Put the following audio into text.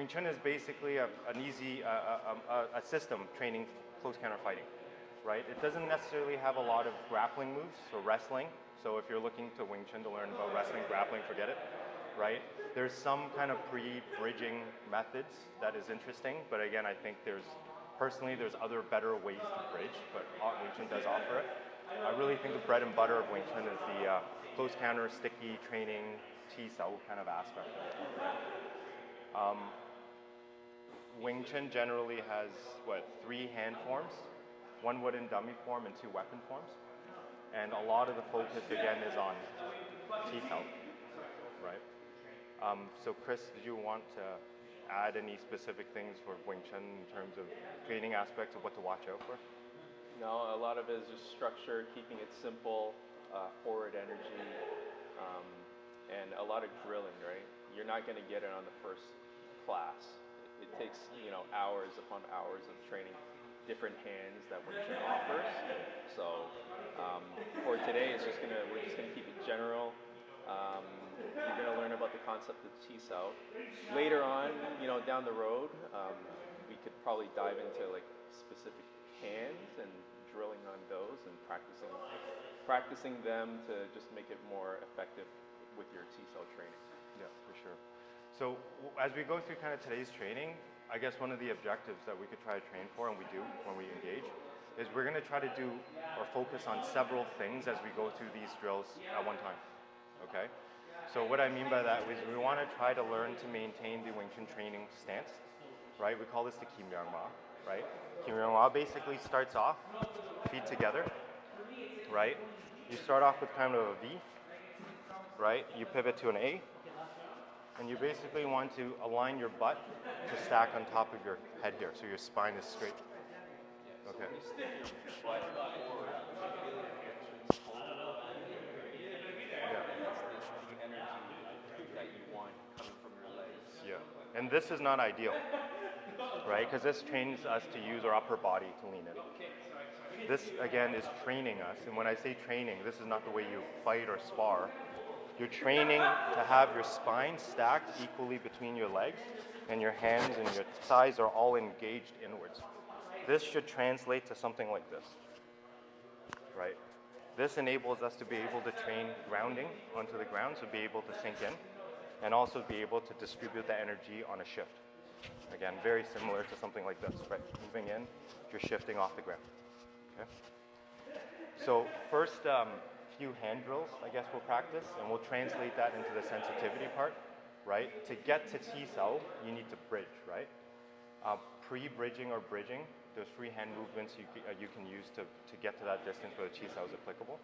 Wing Chun is basically a system training close counter fighting, right? It doesn't necessarily have a lot of grappling moves or wrestling. So if you're looking to Wing Chun to learn about wrestling, grappling, forget it, right? There's some kind of pre-bridging methods that is interesting, but again, I think personally, there's other better ways to bridge, but Wing Chun does offer it. I really think the bread and butter of Wing Chun is the close counter, sticky training, Chi Sao kind of aspect of it. Right? Wing Chun generally has, 3 hand forms, 1 wooden dummy form and 2 weapon forms. And a lot of the focus, again, is on Chi Sao, right? So Chris, did you want to add any specific things for Wing Chun in terms of training aspects of what to watch out for? No, a lot of it is just structure, keeping it simple, forward energy, and a lot of drilling, right? You're not going to get it on the first class. It takes, hours upon hours of training different hands that Wing Chun offers. So for today, we're just gonna keep it general. You're gonna learn about the concept of Chi Sao. Later on, down the road, we could probably dive into like specific hands and drilling on those and practicing them to just make it more effective with your Chi Sao training. Yeah, for sure. So as we go through kind of today's training, I guess one of the objectives that we could try to train for, and we do when we engage, is we're going to try to do or focus on several things as we go through these drills at one time, okay? So what I mean by that is we want to try to learn to maintain the Wing Chun training stance, right? We call this the Kim Yang Ma, right? Kim Yang Ma basically starts off, feet together, right? You start off with kind of a V, right? You pivot to an A, and you basically want to align your butt to stack on top of your head here, so your spine is straight. Okay. Yeah, and this is not ideal, right? Because this trains us to use our upper body to lean in. This, again, is training us, and when I say training, this is not the way you fight or spar. You're training to have your spine stacked equally between your legs, and your hands and your thighs are all engaged inwards. This should translate to something like this, right? This enables us to be able to train grounding onto the ground, so be able to sink in, and also be able to distribute the energy on a shift. Again, very similar to something like this, right? Moving in, you're shifting off the ground, okay? So first, few hand drills, I guess we'll practice, and we'll translate that into the sensitivity part, right? To get to Chi Sao, you need to bridge, right? Pre-bridging or bridging, there's free hand movements you can use to get to that distance where the Chi Sao is applicable.